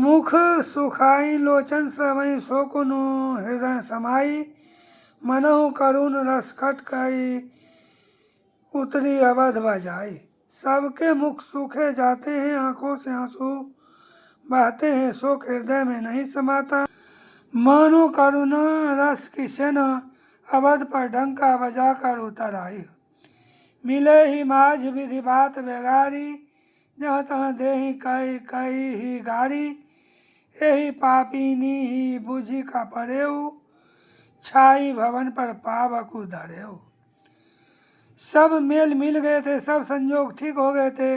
मुख सुखाई लोचन श्रवई शोकुनु हृदय समाई मनहु करुण रस खटकाई उतरी अवध बजाई। सबके मुख सूखे जाते हैं, आंखों से आंसू बहते हैं, शोक हृदय में नहीं समाता। मानो करुणा रस की सेना अवध पर डंका बजाकर उतर आई। मिले ही माझ विधि बात बेगारी, जहाँ तहाँ देही कई कई ही गाड़ी। यही पापिनी ही बुझी का परेऊ, छाई भवन पर पावकु धरेऊ। सब मेल मिल गए थे, सब संजोग ठीक हो गए थे।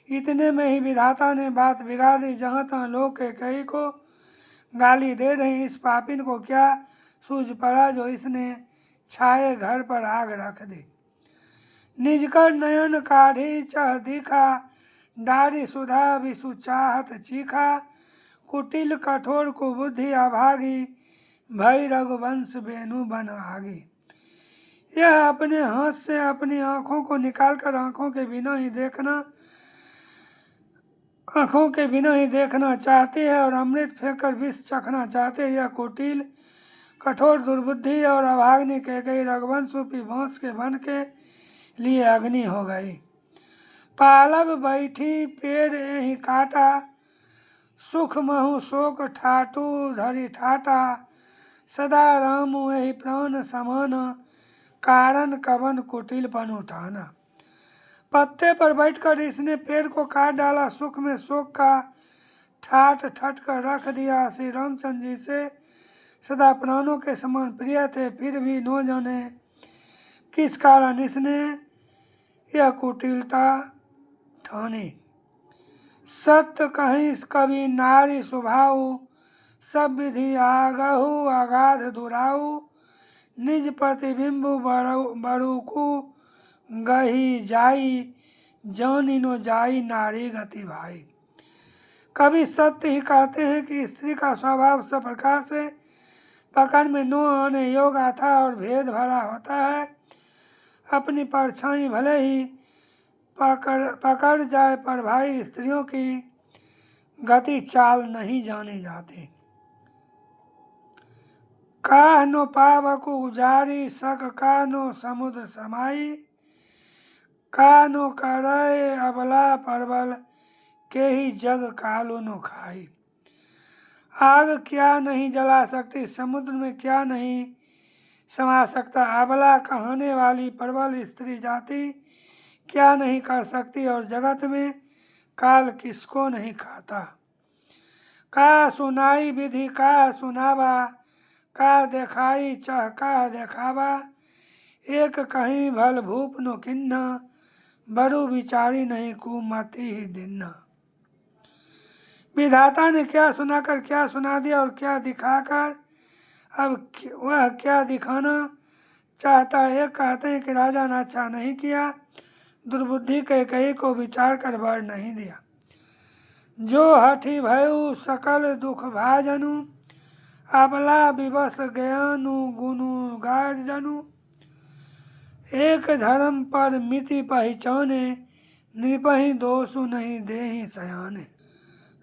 इतने में ही विधाता ने बात बिगाड़ दी। जहाँ तहाँ लोग कई को गाली दे रही, इस पापिन को क्या सूझ पड़ा जो इसने छाए घर पर आग रख दी। निजकर नयन काढ़ी चह दिखा, डारी सुधा विषु चाहत चीखा। कुटिल कठोर कुबुद्धि अभागी, भई रघुवंश बेनु बन आगी। यह अपने हाथ से अपनी आंखों को निकालकर आंखों के बिना ही देखना चाहती है और अमृत फेंककर विष चखना चाहते हैं। यह कुटिल कठोर दुर्बुद्धि और अभाग्नि कैकेयी रघुवंश रूपी बांस के वन के लिए अग्नि हो गई। पालब बैठी पेड़ यही काटा, सुख महु शोक ठाटू धरी ठाटा। सदा राम यही प्राण समाना, कारण कवन कुटिलपन उठाना। पत्ते पर बैठकर इसने पेड़ को काट डाला, सुख में शोक का ठाट ठट कर रख दिया। श्री रामचंद्र जी से सदा प्राणों के समान प्रिय थे, फिर भी न जाने किस कारण इसने यह कुटिलता ठानी। सत्य कहीं कवि नारी स्वभाव, सब विधि आगहु अगाध दुराऊ। निज प्रतिबिंब बरुकु गही जाई, जानी नो जाई नारी गति भाई। कभी सत्य ही कहते हैं कि स्त्री का स्वभाव सब प्रकार से पकड़ में न आने योग्य था और भेद भरा होता है। अपनी परछाई भले ही पकड़ जाए, पर भाई स्त्रियों की गति चाल नहीं जानी जाती। काह नो पावकु उजारी, सक का नो समुद्र समाई। का नो करय अबला परबल, के ही जग कालो नो खाई। आग क्या नहीं जला सकती, समुद्र में क्या नहीं समा सकता। अबला कहने वाली प्रबल स्त्री जाति क्या नहीं कर सकती, और जगत में काल किसको नहीं खाता। का सुनाई विधि का सुनावा, का देखाई चह का देखावा। एक कहीं भल भूप नो किन्ना, बड़ू विचारी नहीं कुमति ही दिन्ना। विधाता ने क्या सुनाकर क्या सुना दिया और क्या दिखाकर अब वह क्या दिखाना चाहता है। कहते हैं कि राजा ने अच्छा नहीं किया, दुर्बुद्धि कैकेयी को विचार कर वर नहीं दिया। जो हठी भयु सकल दुख भाजनु, अबला विवश ज्ञानु गुनु गाजनु। एक धर्म पर मिति पहचाने, नृपहि दोषु नहीं देहि सयाने।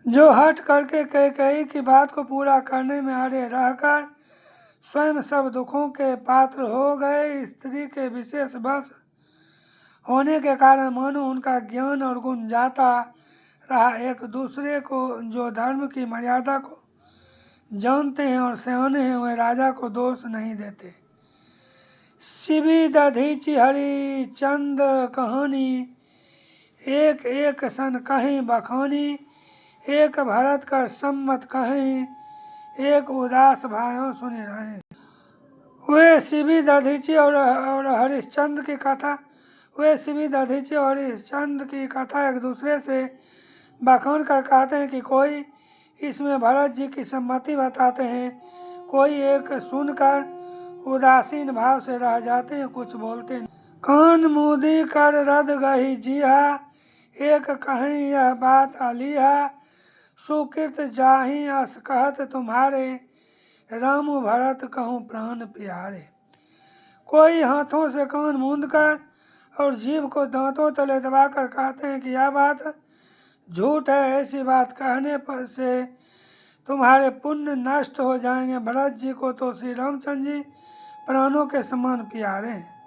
जो हट करके कैकेयी की बात को पूरा करने में अड़े रहकर स्वयं सब दुखों के पात्र हो गए। स्त्री के विशेष वश होने के कारण मानो उनका ज्ञान और गुण जाता रहा। एक दूसरे को जो धर्म की मर्यादा को जानते हैं और सयाने हैं, वे राजा को दोष नहीं देते। शिवी दधीचि हरि चंद कहानी, एक एक सन कहीं बखानी। एक भरत कर सम्मत कहीं, एक उदास भाइयों सुने रहे। वे शिवी दधीचि और हरिश्चंद्र की कथा एक दूसरे से बखान कर कहते हैं कि कोई इसमें भरत जी की सम्मति बताते हैं, कोई एक सुनकर उदासीन भाव से रह जाते हैं, कुछ बोलते हैं। कान मूदी कर रद गही जिहा, एक कहीं यह बात अलीहा। सुकृत जाहि अस कहत तुम्हारे, राम भरत कहूँ प्राण प्यारे। कोई हाथों से कान मूंद कर और जीभ को दांतों तले दबाकर कहते हैं कि यह बात झूठ है, ऐसी बात कहने पर से तुम्हारे पुण्य नष्ट हो जाएंगे। भरत जी को तो श्री रामचंद्र जी प्राणों के समान प्यारे हैं।